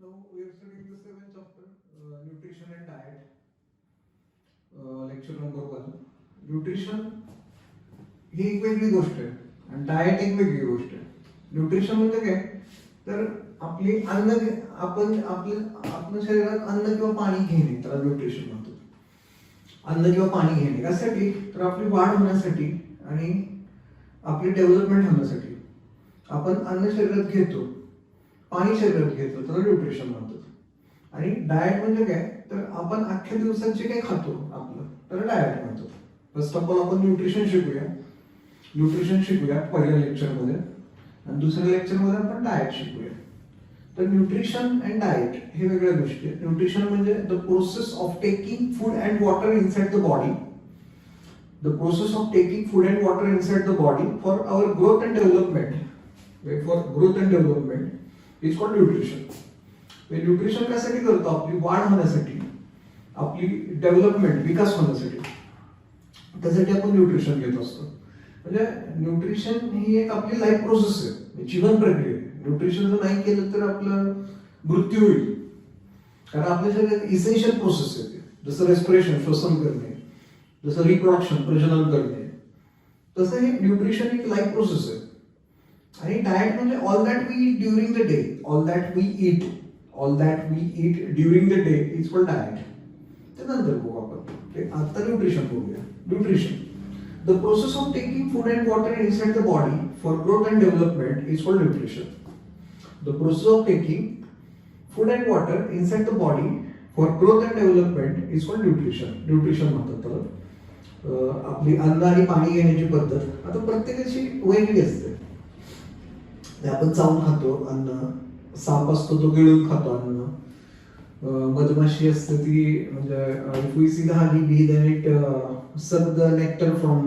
Now we are studying the seventh chapter, nutrition and diet. Lecture number 1. Nutrition ही एक वेगळी गोष्ट आहे आणि डाएट एक वेगळी गोष्ट आहे. न्यूट्रिशन म्हणजे काय, तर आपली अन्न आपण आपल्या शरीरात अन्न किंवा पाणी घेणे त्याला न्यूट्रिशन म्हणतो. अन्न किंवा पाणी घेणे कशासाठी, तर आपली वाढ होण्यासाठी आणि आपली डेव्हलपमेंट होण्यासाठी आपण अन्न शरीरात घेतो, पाणी शरीरात घेतो, त्याला न्यूट्रिशन म्हणतात. आणि डाएट म्हणजे काय, तर आपण अख्ख्या दिवसात जे काही खातो आपलं त्याला डाएट म्हणतो. फर्स्ट ऑफ ऑल आपण न्यूट्रिशन शिकूया पहिल्या लेक्चरमध्ये आणि दुसऱ्या लेक्चरमध्ये आपण डाएट शिकूया. तर न्यूट्रिशन अँड डाएट हे वेगळ्या गोष्टी आहेत. न्यूट्रिशन म्हणजे the process of taking food and water inside the body. The process of taking food and water inside the body for our growth and development. For growth and development is called nutrition. Nutrition कशासाठी करतो, आपली वाढ होण्यासाठी, आपली development विकास होण्यासाठी, त्यासाठी आपण nutrition घेत असतो. म्हणजे न्यूट्रिशन ही एक आपली लाईफ प्रोसेस आहे, जीवन प्रक्रिया आहे. न्यूट्रिशन जर नाही केलं तर आपलं मृत्यू होईल, कारण आपल्या शरीरात इसेन्शियल प्रोसेस आहे. जसं रेस्पिरेशन श्वसन करणे, जसं रिप्रोडक्शन प्रजनन करणे, तसं हे न्यूट्रिशन एक लाईफ प्रोसेस आहे. आणि डाएट म्हणजे all that we eat during the day, all that we eat during the day is called diet. ते नंतर बघू आपण, आता न्यूट्रिशन बघूया. Nutrition, the process of taking food and water inside the body for growth and development is called nutrition. The process of taking food and water inside the body for growth and development is called nutrition. Nutrition म्हणतात त्याला. आपली अन्न आणि पाणी घेण्याची पद्धत आता प्रत्येकाची वेगळी असते. आपण चावून खातो अन्न, साप असतो तो गिळून खातो अन्न, मधमाशी असते ती म्हणजे if we see the honey bee then it suck the nectar from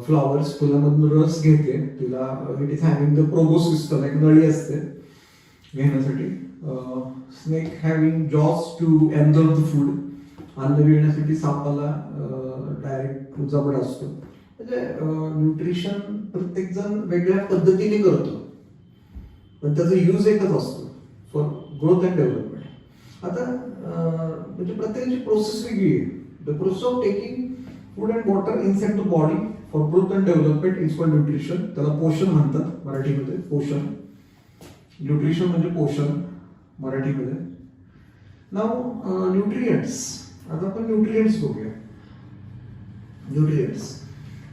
flowers, फुलामधून रस घेते, तिला it is having the proboscis, एक नळी असते घेण्यासाठी. Snake having jaws to absorb the food, अन्न गिळण्यासाठी सापाला डायरेक्ट जबड असतो. म्हणजे न्यूट्रिशन प्रत्येक जण वेगळ्या पद्धतीने करतो, पण त्याचा यूज एकच असतो फॉर ग्रोथ अँड डेव्हलपमेंट. आता म्हणजे प्रत्येकाची प्रोसेस वेगळी आहे. The process of taking food and water inside the body for growth and development is called nutrition. त्याला पोषण म्हणतात मराठीमध्ये, पोषण. न्यूट्रिशन म्हणजे पोषण मराठीमध्ये. नाव न्यूट्रिएंट्स. आता आपण न्यूट्रिएंट्स बघूया.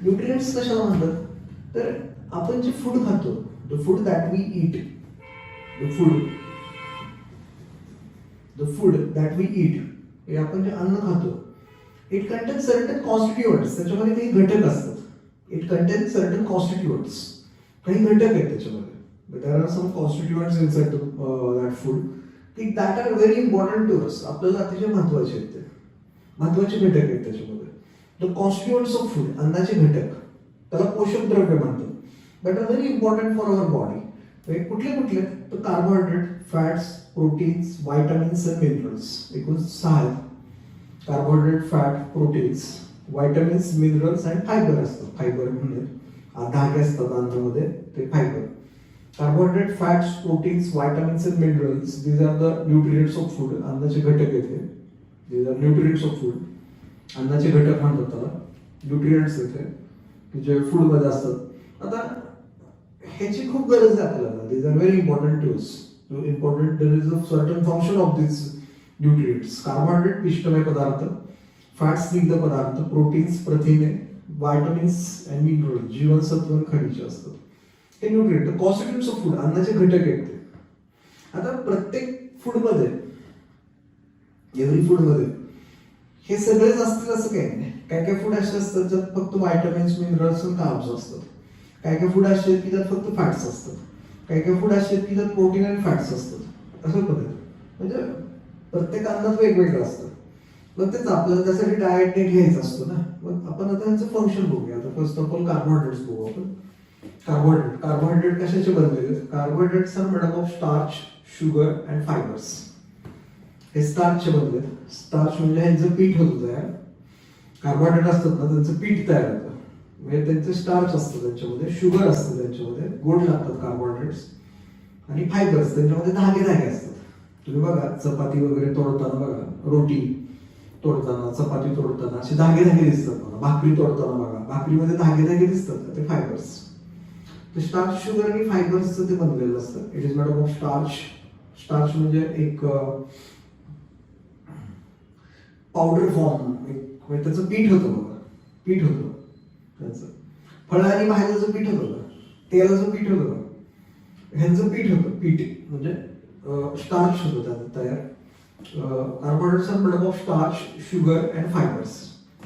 न्यूट्रिएंट्स कशाला म्हणतात, तर आपण जे फूड खातो, the food that we eat, हे आपण जे अन्न खातो, इट कंटेन सर्टन कॉन्स्टिट्युएंट्स. त्याच्यामध्ये काही घटक असतात. इट कंटेन सर्टन कॉन्स्टिट्युएंट्स, काही घटक आहेत त्याच्यामध्ये. There are some constituents inside that food that are very important to us. आपल्याला अतिशय महत्वाचे आहेत, ते महत्वाचे घटक आहेत त्याच्यामध्ये. द कॉन्स्टिट्युएंट्स ऑफ फूड, अन्नाचे घटक, त्याला पोषक द्रव्य म्हणतात. That are very important for our body. कुठले तर carbohydrate, fats, proteins, vitamins and minerals. एकूण 6 carbohydrate, fat, proteins, vitamins, minerals and fibre असतात. फायबर म्हणजे धागे असतात अन्नामध्ये, ते fibre. Carbohydrate, fats, proteins, vitamins and minerals, these are the nutrients of food. अन्नाचे घटक येते, these are nutrients of food. अन्नाचे घटक म्हणतात त्याला, न्यूट्रिएंट्स येते की जे फूडमध्ये असतात. आता ह्याची खूप गरज आहे आपल्याला. These are very important to us. Important, there is a certain function of this nutrients. Carbohydrate पिष्टमय पदार्थ, फॅट्स स्निग्ध पदार्थ, प्रोटीन्स प्रथिने, व्हायटामिन्स अँड मिनरल्स जीवनसत्व खनिजे असतात. हे न्यूट्रिएंट, कॉन्स्टिट्युएंट्स ऑफ फूड, अन्नाचे घटक आहेत ते. आता प्रत्येक फूडमध्ये, एव्हरी फूडमध्ये हे सगळेच असतील असं काही नाही. काय काय फूड असे असतात ज्यात फक्त व्हायटामिन्स, मिनरल्स आणि कार्ब्स असतात. काय काय फूड असे आहेत की त्यात फक्त फॅट्स असतात. काय काय फूड असे आहेत की त्यात प्रोटीन आणि फॅट्स असतात. असं पद्धत म्हणजे प्रत्येक अन्नात वेगवेगळं असतं. मग तेच आपल्याला त्यासाठी डाएट नीट घ्यायचा असतो ना. मग आपण आता त्यांचं फंक्शन बघूया. आता फर्स्ट ऑफ ऑल कार्बोहायड्रेट्स बघू आपण. कार्बोहायड्रेट कशाचे बनलेले? Carbohydrates are made up of starch, sugar and fibres. हे स्टार्चचे बनले. स्टार्च म्हणजे ह्यांचं पीठ होतं तयार. कार्बोहायड्रेट असतात ना, त्यांचं पीठ तयार होतं. म्हणजे त्यांचे स्टार्च असतं त्याच्यामध्ये, शुगर असतं त्याच्यामध्ये, गोड लागतात कार्बोहायड्रेट्स. आणि फायबर्स त्यांच्यामध्ये धागे धागे असतात. तुम्ही बघा चपाती वगैरे तोडताना बघा, रोटी तोडताना, चपाती तोडताना असे धागे धागे दिसतात बघा. भाकरी तोडताना बघा, भाकरीमध्ये धागे धागे दिसतात, ते फायबर्स. स्टार्च, शुगर आणि फायबर्सचं ते बनलेलं असतं. It is made up of starch. Starch म्हणजे एक पावडर फॉर्म, म्हणजे त्याचं पीठ होतं बघा, पीठ होतं त्याचं. फळं आणि भाज्याचं पीठ होतं बघा, तेलाचं पीठ होतं बघा, ह्यांचं पीठ होतं, पीठ म्हणजे स्टार्च होतं त्याचं तयार. Carbohydrates are made up of starch, sugar and fibres.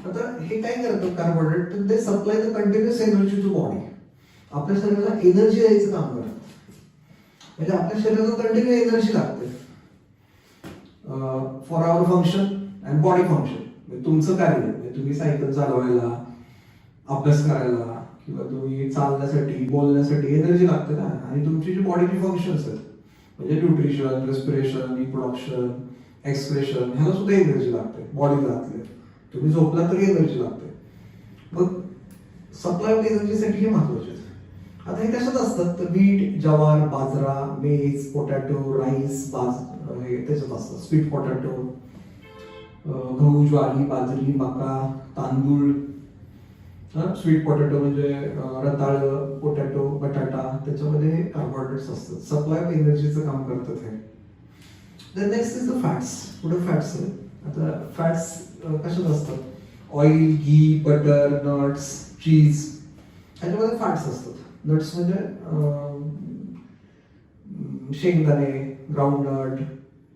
आता हे काय करतात कार्बोहायड्रेट, तर ते supply the continuous energy to body. आपल्या शरीराला एनर्जी द्यायचं काम करतात. म्हणजे आपल्या शरीराला कंटिन्यू एनर्जी लागते for our function and body function. म्हणजे तुमचं कार्य, म्हणजे तुम्ही सायकल चालवायला, अभ्यास करायला किंवा तुम्ही चालण्यासाठी, बोलण्यासाठी एनर्जी लागते ना. आणि तुमची जी बॉडीची फंक्शन्स आहेत म्हणजे न्यूट्रिशन, रेस्पिरेशन, रिप्रोडक्शन, एक्सप्रेशन, ह्याला सुद्धा एनर्जी लागते बॉडीला लागते. तुम्ही झोपला तरी एनर्जी लागते. मग सप्लाय ऑफ एनर्जीसाठी हे महत्वाचे. आता हे कशात असतात तर बीट, ज्वार, बाजरा, मेज, पोटॅटो, राईस, हे त्याच्यात असतात. स्वीट पोटॅटो, गहू, ज्वारी, बाजरी, मका, तांदूळ. स्वीट पोटॅटो म्हणजे रताळ, पोटॅटो, बटाटा, त्याच्यामध्ये कार्बोहायड्रेट्स असतात. सप्लाय ऑफ एनर्जीचं काम करतात हे. Then next is the fats. पुढे फॅट्स आहे. आता फॅट्स कशात असतात? Oil, ghee, butter, nuts, cheese, ह्याच्यामध्ये फॅट्स असतात. नट्स म्हणजे शेंगदाणे, ग्राउंडनट,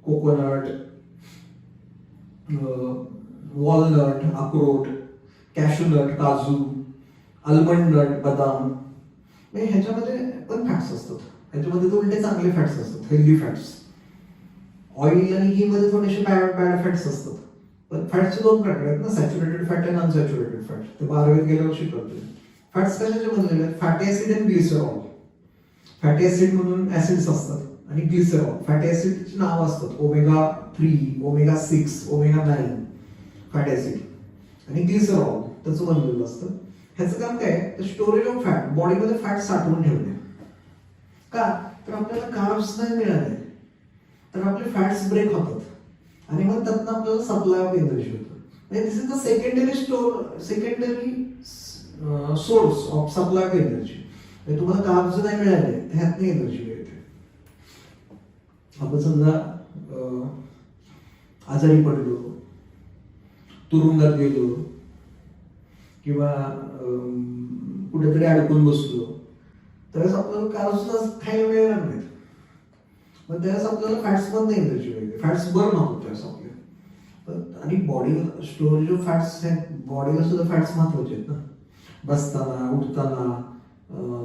कोकोनट, वॉलनट, अक्रोड, कॅशूनट, काजू, आल्मंड नट, बदाम. म्हणजे ह्याच्यामध्ये पण फॅट्स असतात. ह्याच्यामध्ये तर उलटे चांगले फॅट्स असतात, हेल्दी फॅट्स. ऑइल आणि घी मध्ये थोडेसे बॅड फॅट्स असतात. पण फॅट्सचे दोन प्रकार आहेत ना, सॅच्युरेटेड फॅट आणि अनसॅच्युरेटेड फॅट. ते 12वीत गेल्यावर शिकवते. फॅट्स कशाचे बनलेले आहेत? फॅटी ऍसिड आणि ग्लिसरॉल. फॅटी ऍसिड म्हणून ऍसिड्स असतात आणि ग्लिसरॉल. फॅटी ऍसिडची नाव असतात omega 3, omega 6, omega 9 fatty acid. आणि ग्लिसरॉल त्याचं बनलेलं असतं. ह्याचं काम काय? तर स्टोरेज ऑफ फॅट, बॉडीमध्ये फॅट साठवून ठेवणे. का? तर आपल्याला कार्ब्स नाही मिळाले तर आपले फॅट्स ब्रेक होतात आणि मग त्यातनं आपल्याला सप्लाय ऑफ एनर्जी होतं. म्हणजे this is the secondary source of supply of energy. म्हणजे तुम्हाला कार्ब्स नाही मिळाले ह्यातनं एनर्जी मिळते. आपण समजा आजारी पडलो, तुरुंगात गेलो किंवा कुठेतरी अडकून बसलो, त्यावेळेस आपल्याला कार्ब्स खायला मिळणार नाहीत. मग त्यावेळेस आपल्याला फॅट्स मधनं एनर्जी मिळते, फॅट्स बर्न होतात त्यावेळेस आपले. आणि बॉडीला स्टोरेज ऑफ फॅट्स, बॉडीला सुद्धा फॅट्स महत्वाचे आहेत ना. बसताना, उठताना,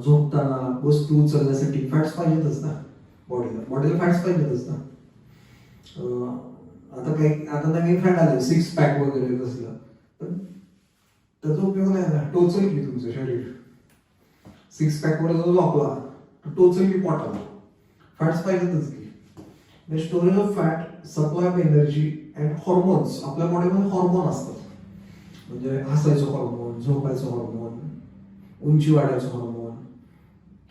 झोपताना, वस्तू उचलण्यासाठी फॅट्स पाहिजेतच ना. बॉडीला फॅट्स पाहिजेतच ना. आता नवीन फॅट आले, 6 पॅक वगैरे कसलं, पण त्याचा उपयोग नाही ना. टोचल की तुमचं शरीर 6 पॅक वर जो झोपला टोचल की पोटाला. फॅट्स पाहिजेतच की. Storage of fat, supply of energy and hormones. आपल्या बॉडीमध्ये हॉर्मोन असतात. म्हणजे हसायचं हॉर्मोन, झोपायचं हॉर्मोन, उंची वाढायचं हॉर्मोन,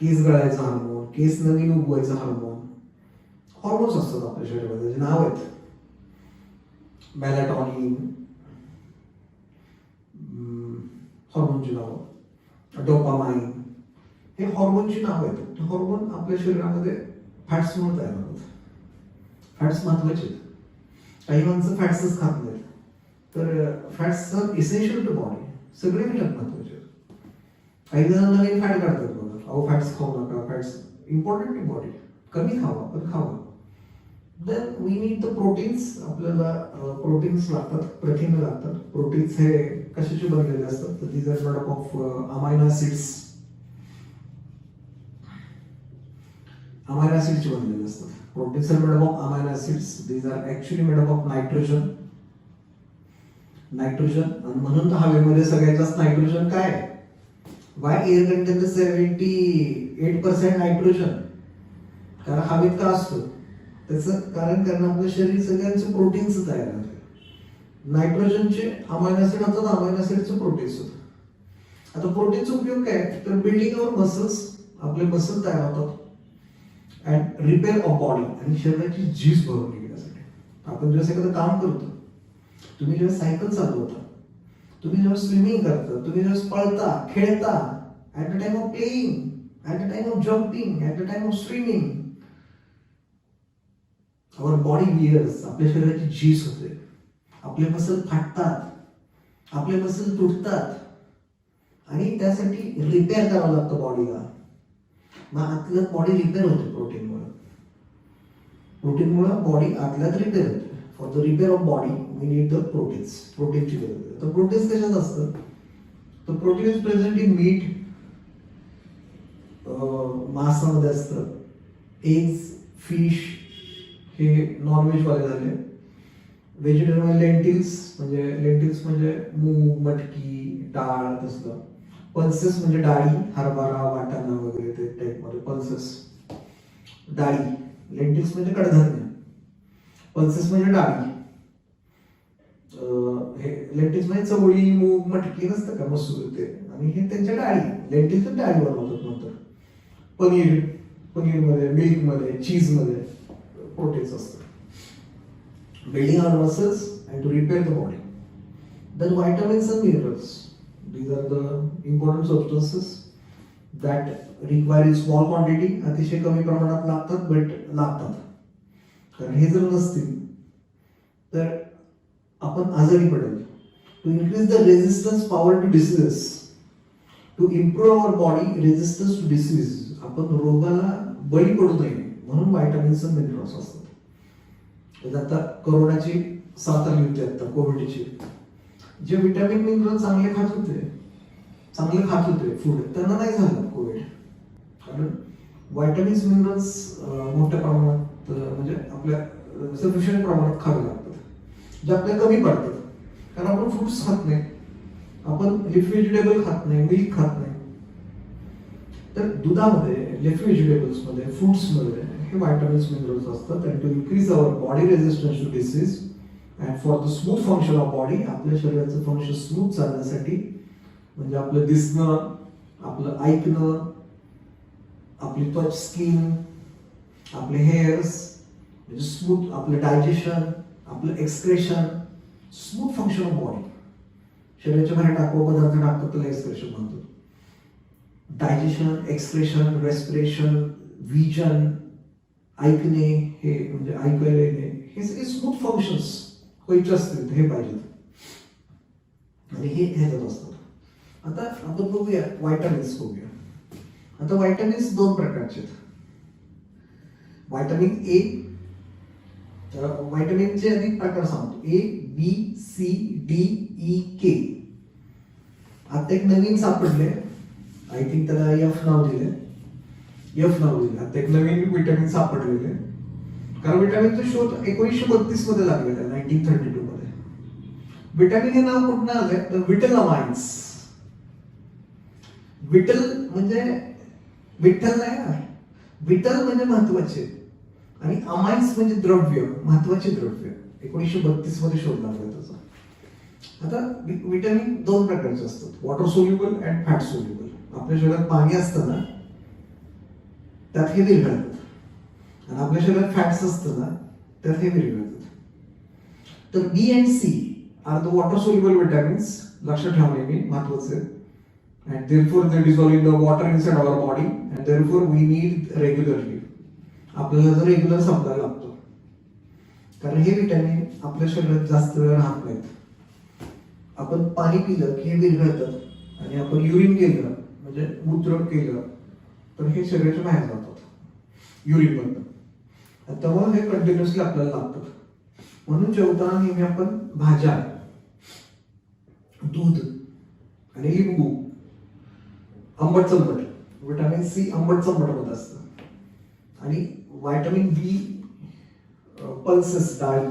केस गळायचं हॉर्मोन, केस नवीन उगवायचं हॉर्मोन. हॉर्मोन्स असतात आपल्या शरीरामध्ये, जे नाव आहेत मेलाटॉनिन, हॉर्मोनची नावं, डोपामाइन, हे हॉर्मोनची नाव आहेत. हॉर्मोन आपल्या शरीरामध्ये फॅट्स म्हणून तयार होतात. फॅट्स महत्वाचे. काही माणसं फॅट्सच खात नाहीत. तर fats are essential to body. सगळे घटक महत्वाचे. काही जण नवीन फॅट काढतात बघा, अहो फॅट्स खाऊ नका, फॅट्स इम्पॉर्टंट टू बॉडी, कमी खावा पण खावा. Then we need the proteins. आपल्याला प्रोटीन्स लागतात, प्रथिने लागतात. प्रोटीन्स हे कशाचे बनलेले असतात? तर these are made up of amino acids. Amino ऍसिडचे बनलेले असतात. Proteins are made up of amino acids. These are actually made up of nitrogen. आणि म्हणून तर हवेमध्ये सगळ्यात जास्त नायट्रोजन काय? Why air contains 78% nitrogen? कारण हवेत का असतो? त्याचं कारण आपलं शरीर सगळ्यांचं प्रोटीन्स तयार होतं. नायट्रोजनचे अमायनो ऍसिड होतात, अमायनो ऍसिडचे प्रोटीन्स होतात. आता प्रोटीनचा उपयोग काय? तर बिल्डिंग अवर मसल्स. आपले मसल तयार होतात. अँड रिपेअर ऑफ बॉडी, आणि शरीराची झीज भरून निघण्यासाठी. आपण जेव्हा एखादं काम करतो, तुम्ही जेव्हा सायकल चालवता, तुम्ही जेव्हा स्विमिंग करता, तुम्ही जेव्हा पळता, खेळता, at the time of playing, at the time of jumping, at the time of swimming, our body wears, आपल्या शरीराची झीज होते, आपले मसल फाटतात, आपले मसल तुटतात, आणि त्यासाठी रिपेअर करावं लागतं बॉडीला. मग आतल्यात बॉडी रिपेअर होते प्रोटीनमुळे. प्रोटीनमुळे बॉडी आतल्यात रिपेअर होते. For the repair of body we need the proteins. प्रोटीनची गरज आहे. तर प्रोटीन्स कशात असतं? तर protein is present in meat, मांसामध्ये असतं, एग्स, फिश हे नॉनव्हेज वाले झाले. व्हेजिटेरियन लेंटिल्स म्हणजे मूग, मटकी, डाळ तसलं. पल्सेस म्हणजे डाळी, हरभरा, वाटाणा वगैरे ते टाईपमध्ये पल्सेस डाळी. लेंटिल्स म्हणजे कडधान्य, पल्सेस म्हणजे डाळी. हे लेंटिल्स म्हणजे चवळी, मूग, मटकी नसतं का, मसूर ते, आणि हे त्यांच्या डाळी. लेंटिल्स डाळी बनवतात. नंतर पनीरमध्ये, मिल्कमध्ये, चीजमध्ये प्रोटीन्स असतात. Building our muscles and to repair the body. Then vitamins and minerals. These are the important substances that require in small quantity. अतिशय कमी प्रमाणात लागतात, बट लागतात. कारण हे जर नसतील तर आपण आजारी पडेल. To increase the resistance power to diseases, to improve our body resistance to disease, आपण रोगाला बळी पडू नये म्हणून व्हायटामिन्स आणि मिनरल्स असतात. आता कोरोनाची साथ आली होती, आता कोविडची, जे विटॅमिन मिनरल चांगले खात होते फूड, त्यांना नाही झालं कोविड. कारण व्हायटामिन्स मिनरल्स मोठ्या प्रमाणात म्हणजे आपल्या सफिशियंट प्रमाणात खावे लागतात, जे आपल्याला कमी पडतात. कारण आपण फ्रुट्स खात नाही, आपण लिफ व्हेजिटेबल खात नाही, मिल्क खात नाही. तर दुधामध्ये, लिफ व्हेजिटेबल्समध्ये, फ्रुट्समध्ये हे व्हायटामिन्स मिनरल्स असतात. And to increase our body resistance to disease and for the smooth function of body, आपल्या शरीराचं फंक्शन स्मूथ चालण्यासाठी, म्हणजे आपलं दिसणं, आपलं ऐकणं, आपली त्वचा, स्किन, आपले हेअर्स, म्हणजे स्मूथ, आपलं डायजेशन, आपलं excretion, smooth function of body. शरीराच्या बाहेर टाकवा पदार्थ टाकतात त्याला एक्सक्रेशन म्हणतो. डायजेशन, एक्सक्रेशन, रेस्पिरेशन, विजन, ऐकणे, हे म्हणजे ऐकायला येणे, हे सगळे स्मूथ फंक्शन्स व्हायचे असतील हे पाहिजेत, आणि हे ह्याच्यात असतात. आता आपण बघूया व्हायटामिन्स बघूया. आता व्हायटामिन्स दोन प्रकारचे आहेत. व्हायटामिन ए, व्हायटामिनचे अनेक प्रकार सांगतो. ए, बी, सी, डी, ई, के. आता एक नवीन सापडले, आय थिंक त्याला एफ नाव दिले. आता एक नवीन विटॅमिन सापडलेले. कारण विटॅमिनचा शोध 1932 मध्ये लागलेला आहे, 1932 मध्ये. विटॅमिन हे नाव कुठून आलंय तर विटल अमाइन्स. विटल म्हणजे विठ्ठल नाही ना, विटल म्हणजे महत्वाचे, आणि अमाइन्स म्हणजे द्रव्य, महत्वाचे द्रव्य. 1932 मध्ये शोध लागला त्याचा. आता विटॅमिन दोन प्रकारचे असतात, water soluble and fat soluble. आपल्या शरीरात पाणी असतं ना, त्यात हे विरघळतात, आणि आपल्या शरीरात फॅट्स असतं ना, त्यात हे विरघळतात. तर B and C are the water soluble vitamins. लक्षात ठेवा नेहमी, महत्वाचे. And therefore they dissolve in the water inside our body, and therefore we need regularly. आपल्याला जर रेग्युलर संपवायला लागतो, कारण हे विटॅमिन आपल्या शरीरात जास्त वेळ राहत नाहीत. आपण पाणी पिलं की हे विरघळतात, आणि आपण युरिन केलं म्हणजे मूत्र केलं तर हे शरीराच्या बाहेर जातात युरिन मधनं. तेव्हा हे कंटिन्युअसली आपल्याला लागतात. म्हणून जेवताना नेहमी आपण भाज्या, दूध आणि लिंबू, आंबट चंबट, विटॅमिन सी आंबट चंबट मध्ये असतं. आणि व्हायटामिन बी पल्सेस, डाळी,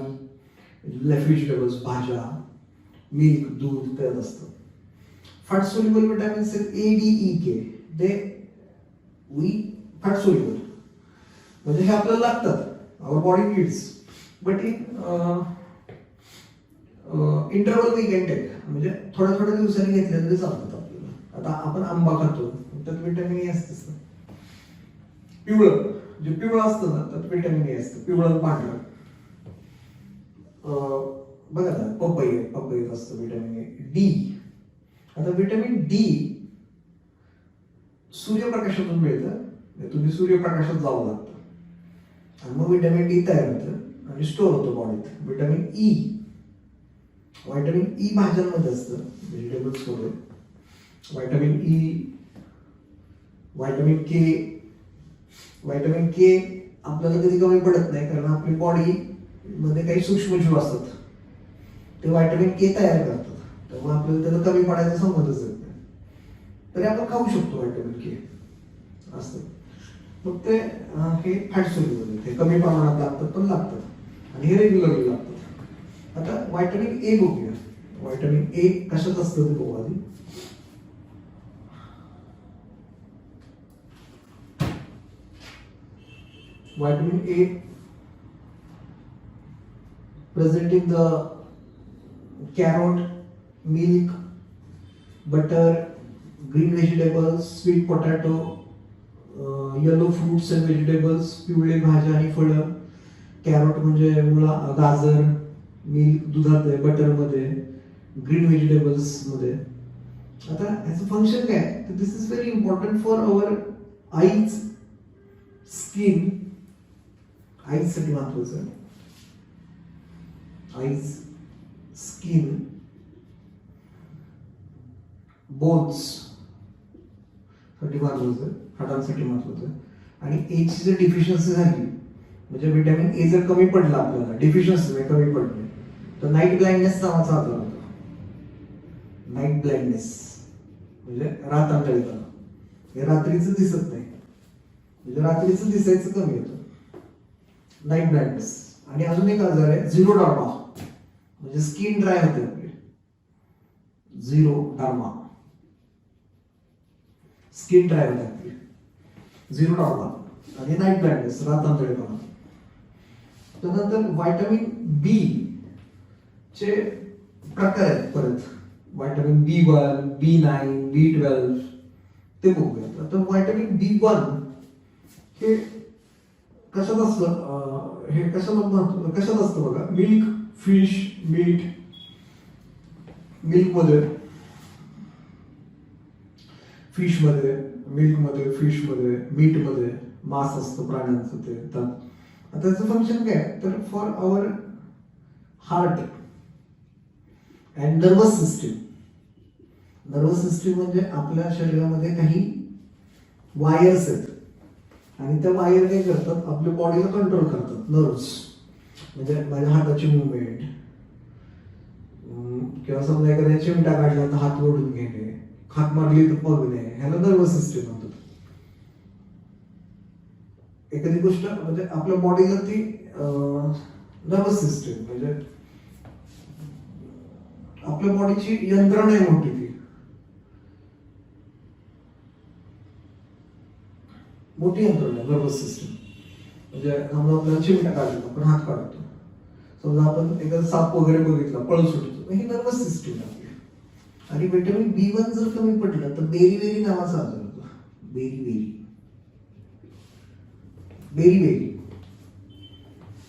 लिफ व्हेजिटेबल्स, भाज्या, मिल्क, दूध त्यात असतं. Fat soluble vitamins A, D, E, K. They we fat soluble म्हणजे हे आपल्याला लागतात, our body needs, but in interval we can take. म्हणजे थोड्या थोड्या दिवसांनी घेतल्या तरी चालतात आपल्याला. आता आपण आंबा खातो, त्यात विटॅमिन ए असतेच ना. पिवळं जे पिवळं असतं ना त्यात व्हिटॅमिन ए असतं, पिवळं पांढरं. बघा ना, पपईत असतं व्हिटॅमिन ए. डी, आता व्हिटॅमिन डी सूर्यप्रकाशातून मिळतं, तुम्ही सूर्यप्रकाशात जावं लागतं आणि मग व्हिटॅमिन डी तयार होतं आणि स्टोअर होतं बॉडीत. व्हिटॅमिन ई भाज्यांमध्ये असतं, व्हेजिटेबल्स मध्ये. व्हिटॅमिन के आपल्याला कधी कमी पडत नाही, कारण आपली बॉडी मध्ये काही सूक्ष्मजीव असतात, ते व्हिटॅमिन के तयार करतात, त्यामुळे आपल्याला त्याला कमी पडायचा संबंधच येत नाही. तरी आपण खाऊ शकतो व्हिटॅमिन के असतं. मग ते हे फॅट सोल्युबल, हे कमी प्रमाणात लागतात पण लागतात आणि हे रेग्युलरली लागतात. आता व्हिटॅमिन ए बघूया. व्हिटॅमिन ए कशात असतं ते बघू आधी. Vitamin A present in the carrot, milk, butter, green vegetables, sweet potato, yellow fruits and vegetables, पिवळे भाज्या आणि फळं. कॅरट म्हणजे मुळा, गाजर, मिल्क दुधात आहे, बटर मध्ये, ग्रीन व्हेजिटेबल्स मध्ये. आता याचं फंक्शन काय, तर this is very important for our eyes skin. आईजसाठी महत्वाचं, आईज स्किन, बोन्स साठी महत्वाचं, हाडांसाठी महत्वाचं. आणि एची जर डिफिशियन्सी झाली, म्हणजे व्हिटॅमिन ए जर कमी पडलं आपल्याला, डिफिशियन्सी कमी पडले, तर नाईट ब्लाइंडनेस नावाचा आजार होतो. नाईट ब्लाइंडनेस म्हणजे रात अंधळेपणा, हे रात्रीचं दिसत नाही, म्हणजे रात्रीचं दिसायचं कमी होतं, नाईट ब्लाइंडनेस. आणि अजून एक आजार आहे झिरोडार्मा, म्हणजे स्किन ड्राय होते आपली. झिरोडार्मा, स्किन ड्राय होते आपली, झिरोडार्मा. आणि नाईट ब्लाइंडनेस, रात अंधळेपणा. त्यानंतर व्हिटॅमिन बी चे प्रकार आहेत परत. व्हिटॅमिन B1, B9, B12 ते बघूयात. आता व्हिटॅमिन B1 हे कशात असतं, हे कशात असतं बघा. मिल्क, फिश, मीट, मिल्कमध्ये, फिशमध्ये, मिल्कमध्ये, फिशमध्ये, मीटमध्ये मांस असतं प्राण्यांचं ते. आता त्याचं फंक्शन काय, तर for our heart and nervous system. Nervous system म्हणजे आपल्या शरीरामध्ये काही वायर्स आहेत आणि त्या वायर काय करतात, आपल्या बॉडीला कंट्रोल करतात. नर्व्स म्हणजे माझ्या हाताची मुवमेंट, किंवा समजा एखाद्या चिमटा काढला तर हात ओढून घेणे, हात मारली तर बघणे, ह्याला नर्वस सिस्टीम म्हणतात. एखादी गोष्ट म्हणजे आपल्या बॉडीला ती नर्वस सिस्टीम म्हणजे आपल्या बॉडीची यंत्रणा आहे मोठी, ती मोठी यंत्रणा आहे नर्वस सिस्टीम. म्हणजे समजा आपल्याला चिमटा काढतो, आपण हात काढतो, समजा आपण एखादा साप वगैरे बघितला, पळ सुटतो, ही नर्वस सिस्टीम आहे. आणि व्हिटॅमिन B1 जर कमी पडलं तर बेरी नावाचा आजार होतो.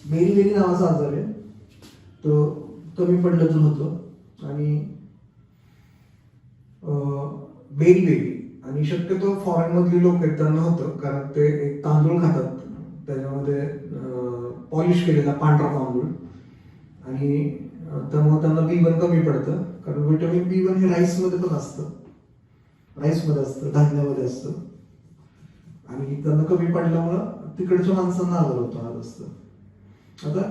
बेरी नावाचा आजार आहे, तो कमी पडलं तर होतो. आणि बेरी आणि शक्यतो फॉरेन मधली लोक आहेत त्यांना होतं, कारण ते एक तांदूळ खातात, त्याच्यामध्ये पॉलिश केलेला पांढरा तांदूळ, आणि त्यामुळे त्यांना B1 कमी पडतं. कारण व्हिटॅमिन B1 हे राईसमध्ये पण असतं, धान्यामध्ये असतं, आणि त्यांना कमी पडल्यामुळं तिकडच्या माणसांना आजार होतो, आज असतं. आता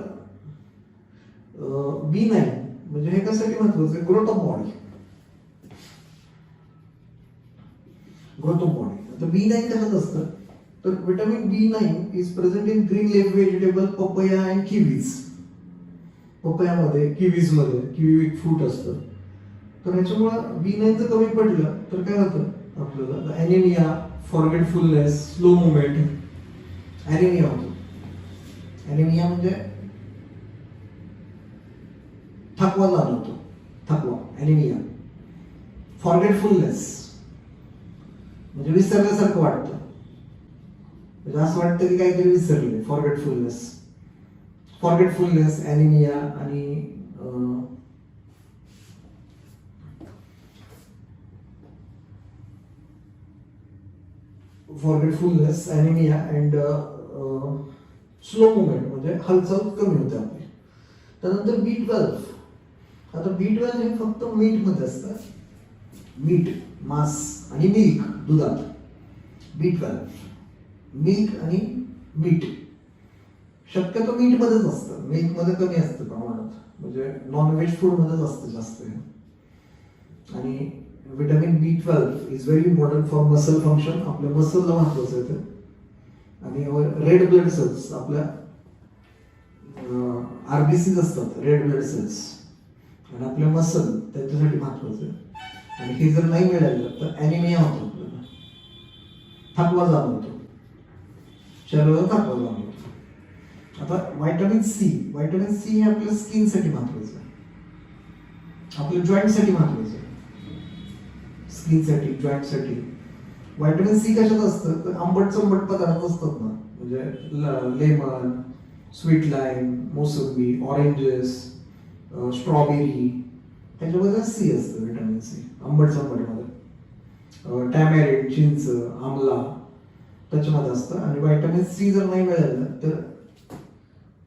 B9 म्हणजे हे कशासाठी महत्वाचं आहे, ग्रोथ ऑफ बॉडी. आता B9 कशात असतं, तर vitamin B9 is present in green leaf vegetable, papaya and kiwis. पपयामध्ये, किवीजमध्ये, किवी एक फ्रूट असतं. तर ह्याच्यामुळं B9 जर कमी पडलं तर काय होतं आपल्याला, anaemia, forgetfulness, slow movement, anaemia होतो. ॲनिमिया म्हणजे थकवा जाणवतो, ॲनिमिया. फॉरगेटफुलनेस म्हणजे विसरल्यासारखं वाटतं, म्हणजे म्हणजे असं वाटतं की काहीतरी विसरले. फॉरगेटफुलनेस, ॲनिमिया आणि forgetfulness, anaemia and slow movement म्हणजे हालचाल कमी होते आपली. त्यानंतर B12. आता B12 हे फक्त मीटमध्ये असतं. मीट, मांस आणि मिल्क, दुधात. B12 मिल्क आणि मीट. शक्यतो मीटमध्येच असतं, मिल्कमध्ये कमी असतं प्रमाणात, म्हणजे नॉनव्हेज फूडमध्येच असतं जास्त. आणि vitamin B12 is very important for muscle function. आपल्या मसलला महत्वाचं आहे ते. आणि रेड ब्लड सेल्स, आपल्या RBCs असतात, रेड ब्लड सेल्स, आणि आपले मसल त्यांच्यासाठी महत्वाचं आहे. आणि हे जर नाही मिळालं तर ॲनिमिया होतो, आपल्याला थकवा जाणवतो, शरीराला थकवा जाणवतो. आता व्हायटॅमिन सी हे आपल्या स्किनसाठी महत्वाचं आहे, आपल्या जॉईंटसाठी महत्वाचं आहे. स्किनसाठी, जॉईंटसाठी व्हायटॅमिन सी कशात असतं तर आंबट चंबट पदार्थ असतात ना, म्हणजे लेमन, स्वीट लाईम, मोसंबी, ऑरेंजेस, स्ट्रॉबेरी, ह्याच्यामध्ये सी असतं, व्हिटॅमिन सी आंबट चंबटमध्ये. टॅमॅरिंड, चिंच, आमला त्याच्यामध्ये असतं. आणि व्हायटॅमिन सी जर नाही मिळालं तर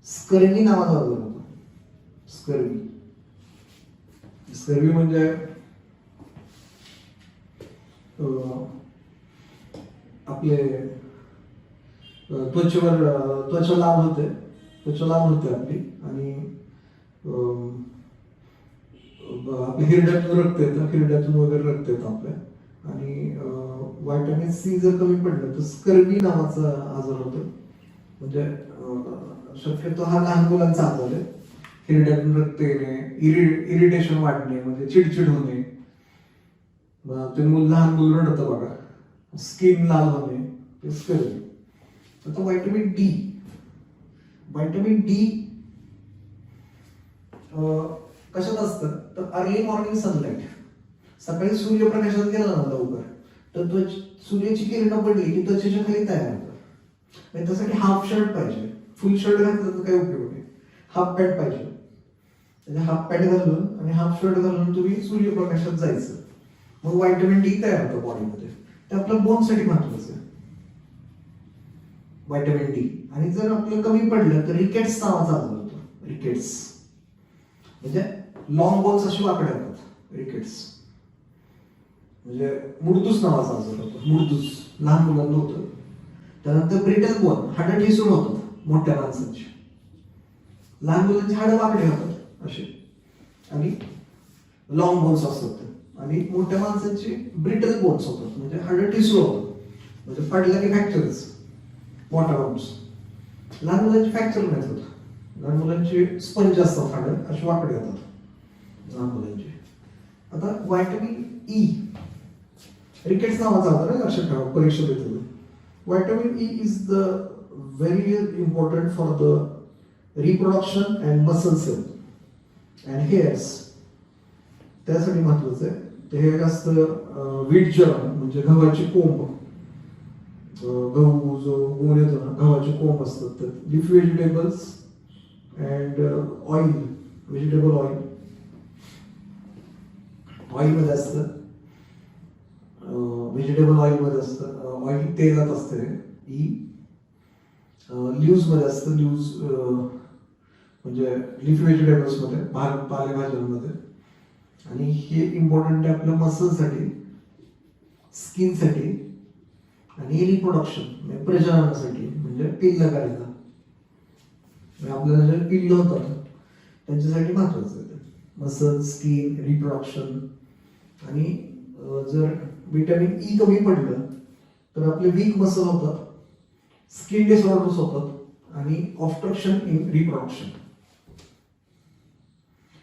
स्कर्वी नावाचा आजार होतो. स्कर्वी म्हणजे आपले त्वचा लाल होते आपली. आणि आपल्या हिरड्यातून वगैरे रक्त येतं आपल्या. आणि व्हायटॅमिन सी जर कमी पडलं तर स्कर्वी नावाचा आजार होतो. म्हणजे शक्यतो हा लहान मुलांचा आजार आहे. हिरड्यातून रक्त येणे, इरिटेशन वाढणे, म्हणजे चिडचिड होणे, ते लहान मूल रडतं बघा, स्किन लाल होणे, ते स्कर्वी. आता व्हायटॅमिन डी कशात असतं तर अर्ली मॉर्निंग सनलाईट. सकाळी सूर्यप्रकाशात गेला ना लवकर तर सूर्याची किरणं पडली की त्वचेच्या खाली तयार होतं. त्यासाठी हाफ शर्ट पाहिजे. फुल शर्ट घातलं तर काय उपयोग नाही, हाफ पॅन्ट पाहिजे. म्हणजे हाफ पॅन्ट घालून आणि हाफ शर्ट घालून तुम्ही सूर्यप्रकाशात जायचं, मग व्हायटॅमिन डी तयार होतं बॉडीमध्ये. ते आपल्या बोनसाठी महत्वाचं आहे, व्हायटॅमिन डी. आणि जर आपलं कमी पडलं तर रिकेट्स नावाचा आजार होतो. रिकेट्स म्हणजे लॉंग बोन्स अशी वाकडे होतात, रिकेट्स म्हणजे मुडतूस नावाचा आजार होतो. मुडतूस लहान मुलांना होतं. त्यानंतर ब्रिटल बोन, हाडं ठिसूळ होतात मोठ्या माणसांची. लहान मुलांची हाडं वाकडे होतात असे, आणि लॉंग बोन्स असतात. आणि मोठ्या माणसांची ब्रिटल बोन्स होतात, म्हणजे हाडं ठिसूळ होतात, म्हणजे पडलं की फ्रॅक्चरच. मोठा बोन्स. लहान मुलांची फ्रॅक्चर नाही होत. लहान मुलांची स्पंज असतात, हाडं अशी वाकडे होतात लहान मुलांची. आता व्हायटॅमिन ई, रिकेट्स नावाचा आजार आहे, लक्षात ठेवा, परीक्षा देतो. Vitamin E is the very important for the reproduction and muscle cell and hairs. त्यासाठी महत्वाचं आहे. ते हे असतं व्हीट जर्म, म्हणजे गव्हाची कोंब. गहू जो गुण येतो ना, गव्हाचे कोंब असतात. तर leaf vegetables and oil, vegetable ऑइलमध्ये असतं. व्हेजिटेबल ऑइलमध्ये असतं. ऑइल तेलात असते. ल्यूज मध्ये असतं. ल्यूज म्हणजे लिफ व्हेजिटेबल्स मध्ये, पालेभाज्यांमध्ये. आणि हे इम्पॉर्टंट आहे आपल्या मसलसाठी, स्किनसाठी आणि रिप्रोडक्शन म्हणजे प्रजननासाठी, म्हणजे पिल्ल करायला. आपल्याला जे पिल्ल होतात त्यांच्यासाठी महत्वाचं आहे मसल, स्किन, रिप्रोडक्शन. आणि जर विटॅमिन ई कमी पडलं तर आपले वीक मसल होतात, स्किन डिसऑर्डर्स होतात आणि obstruction in reproduction,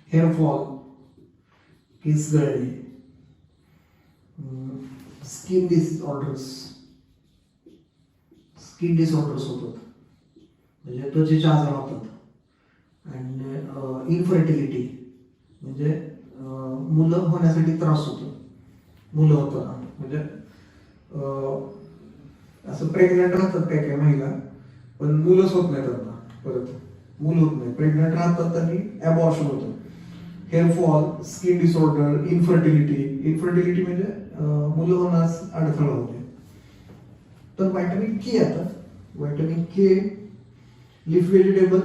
hair fall, केस गळणे, स्किन डिसऑर्डर्स होतात, म्हणजे त्वचेचे आजार होतात. आणि इनफर्टिलिटी म्हणजे मुलं होण्यासाठी त्रास होतो. मुलं होतात म्हणजे असं प्रेग्नंट राहतात काय काय महिला, पण मुलंच होत नाही त्यांना, परत मूल होत नाही, प्रेग्नंट राहतात आणि ॲबॉर्शन होतं. हेअरफॉल, स्किन डिसऑर्डर, इन्फर्टिलिटी म्हणजे मुलं होण्यास अडथळा होते. तर व्हायटमिन के, आता व्हायटमिन के, लीफ व्हेजिटेबल,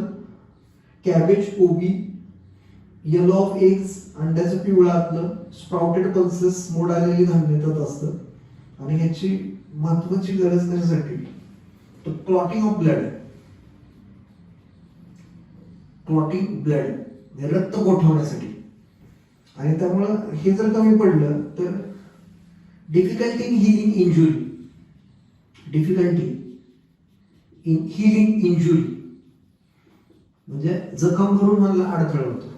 कॅबेज, कोबी, येलो ऑफ एग्स, अंड्याचं पिवळं आतलं, स्प्राउटेड पल्सेस, मोड आलेली धान्य त्यात असतं. आणि ह्याची महत्वाची गरज कशासाठी, तर क्लॉटिंग ऑफ ब्लड, रक्त गोठवण्यासाठी. आणि त्यामुळं हे जर कमी पडलं तर डिफिकल्टी इन हिलिंग इंजुरी, म्हणजे जखम भरून मला अडथळा होतो.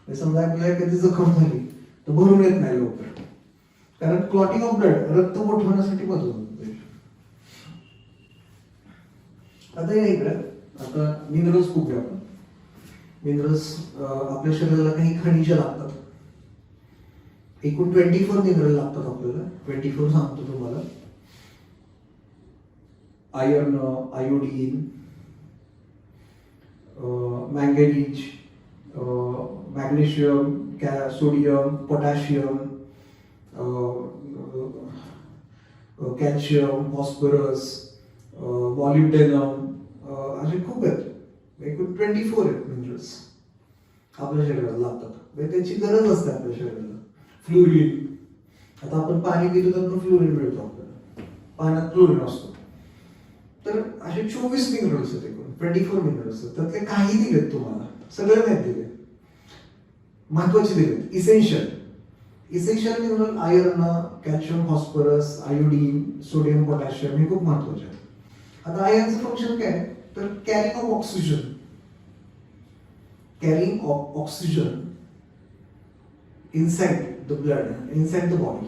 समजा आपल्याला कधी जखम झाली तर भरून येत नाही लवकर, कारण क्लॉटिंग ऑफ ब्लड, रक्त गोठवण्यासाठी मदत होते. आता या इकडं आता मिनरल्स बघूया आपण. मिनरल्स, आपल्या शरीराला काही खनिज लागतात. एकूण 24 मिनरल लागतात आपल्याला. 24 सांगतो तुम्हाला. Iron, iodine, manganese, magnesium, sodium, potassium, calcium, phosphorus, molybdenum, असे खूप आहेत. एकूण 24 आहेत मिनरल्स आपल्या शरीराला लागतात. म्हणजे त्यांची गरज असते आपल्या शरीराला. फ्लोरीन, आता आपण पाणी पितो तर फ्लोरीन मिळतो आपल्याला, पाण्यात फ्लोरीन असतो. तर असे 24 मिनरल्स आहेत, एकूण 24 मिनरल्स आहेत. त्यातले काही दिलेत तुम्हाला, सगळे नाहीत दिले, महत्वाचे दिलेत. Essential mineral iron, calcium, phosphorus, iodine, sodium, potassium, हे खूप महत्वाचे आहेत. आता आयर्नचं फंक्शन काय, तर carrying of oxygen inside the blood, inside the body.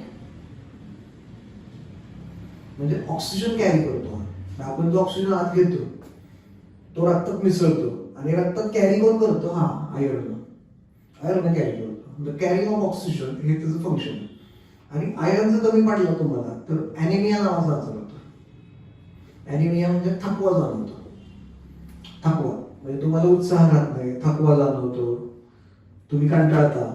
म्हणजे ऑक्सिजन कॅरी करतो आपण. जो ऑक्सिजन आत घेतो तो रक्तात मिसळतो, आणि रक्तात कॅरी कोण करतो, हा आयर्न कॅरी करतो. द कॅरिंग ऑफ ऑक्सिजन हे त्याचं फंक्शन आहे. आणि आयर्न जर कमी पडला तुम्हाला तर ॲनिमिया नावाचा आजार होतो. ॲनिमिया म्हणजे थकवा जाणवतो. थकवा म्हणजे तुम्हाला उत्साह राहत नाही, थकवा जाणवतो, तुम्ही कंटाळता.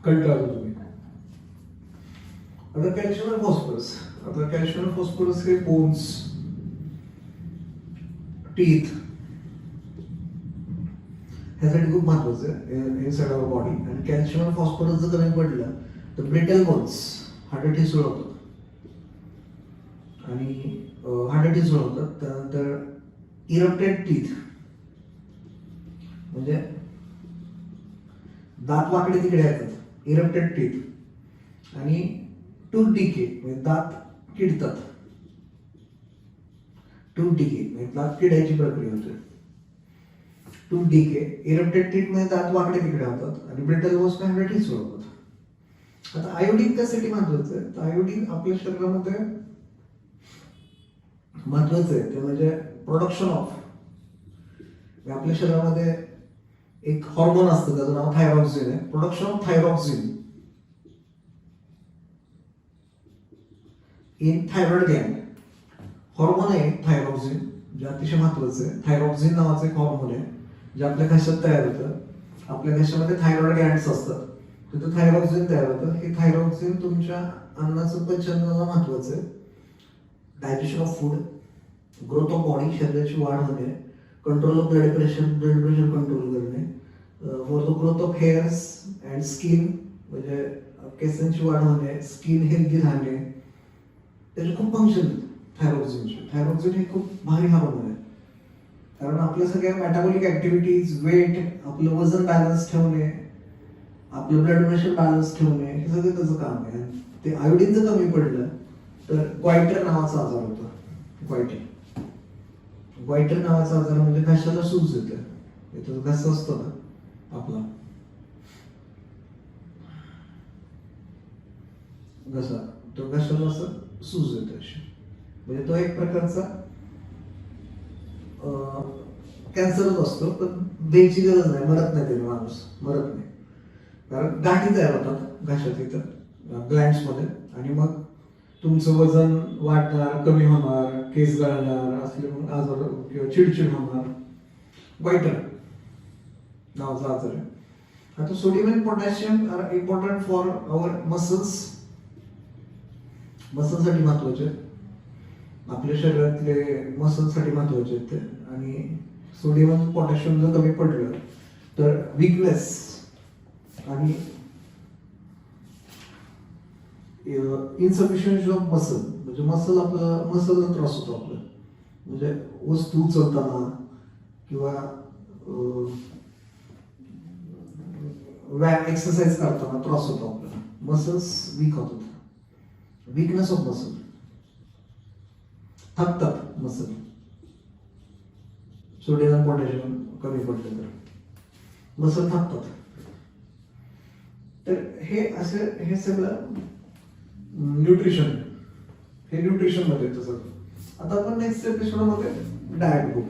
तुम्ही. आता कॅल्शियम आणि फॉस्फरस. आता कॅल्शियम आणि फॉस्फरस हे बोन्स, टीथ ह्यासाठी खूप महत्वाचं आहे इनसाइड आवर बॉडी. आणि कॅल्शियम आणि फॉस्फरस जर कमी पडलं तर ब्रिटल बोन्स, हाडं ठिसूळ होतात. आणि हाडं ठिसूळ होतात. त्यानंतर इरप्टेड टीथ, म्हणजे दात वाकडे तिकडे येतात, इरप्टेड टीथ. आणि टूथ डिके, म्हणजे दात किडतात. टूथ डिके म्हणजे दात किडायची प्रक्रिया होते. टूथ डिके, इरप्टेड टीथ मध्ये दात वाकडे तिकडे होतात, आणि ब्रिटल बोन्स मध्ये हाडं ठिसूळ होतात. आता आयोडीन कशासाठी महत्वाचं आहे, तर आयोडीन आपल्या शरीरामध्ये महत्वाचं आहे. ते म्हणजे प्रोडक्शन ऑफ, आपल्या शरीरामध्ये एक हॉर्मोन असतं त्याचं नाव थायरॉक्सिन आहे. Production of thyroxine in thyroid Gland. Hormone आहे थायरॉक्सिन, जे अतिशय महत्वाचं आहे. थायरॉक्सिन नावाचं एक हॉर्मोन आहे जे आपल्या घशात तयार होतं. आपल्या घशामध्ये थायरॉइड ग्लँड्स असतात, तिथं थायरॉक्सिन तयार होतं. हे थायरॉक्सिन तुमच्या अन्नाचं पचनाला महत्वाचं आहे. Digestion of food, growth of body, शरीराची वाढ होणे, control of blood pressure control करणे, for the growth of hairs and skin, म्हणजे केसांची वाढ होणे, स्किन हेल्दी राहणे. त्याचे खूप फंक्शन आहेत थायरॉक्सिनचे. थायरॉक्सिन हे खूप भारी हार्मोन आहे, कारण आपल्या सगळ्या मेटाबॉलिक ऍक्टिव्हिटीज, वेट, आपलं वजन बॅलन्स ठेवणे, आपलं ब्लड प्रेशर बॅलन्स ठेवणे, हे सगळं त्याचं काम आहे. ते आयोडीन जर कमी पडलं तर ग्वायटर नावाचा आजार होतो. ग्वायटर नावाचा आजार म्हणजे घशाला सूज येतं. इथं घसा असतो ना आपला, घसा, तो घशाला असं सूज येतं. म्हणजे तो एक प्रकारचा कॅन्सरच असतो, पण द्यायची गरज नाही, मरत नाही त्याने माणूस, मरत नाही. कारण गाठी तयार होतात घशात इथं ग्लँड्समध्ये, आणि मग तुमचं वजन वाढणार, कमी होणार, केस गळणार, असले मग आजार किंवा चिडचिड होणार. वायटर नावाचा आजार आहे. आता sodium and potassium are important for our muscles. मसलसाठी महत्वाचे आहेत, आपल्या शरीरातले मसलसाठी महत्वाचे आहेत ते. आणि सोडियम आणि पोटॅशियम जर कमी पडलं तर विकनेस आणि इन्सफिशियन्सी ऑफ मसल, म्हणजे मसलला त्रास होतो आपलं, म्हणजे वस्तू उचलताना किंवा व्यायाम एक्सरसाइज करताना त्रास होतो आपल्याला, मसल्स वीक होतात. वीकनेस ऑफ मसल, थकतात मसल सोडियम पोटॅशियम कमी पडले तर मसल थकतात. तर हे सगळं न्यूट्रिशन मध्ये येतं सगळं. आता आपण नेक्स्ट एपिसोड मध्ये डाएट बघू.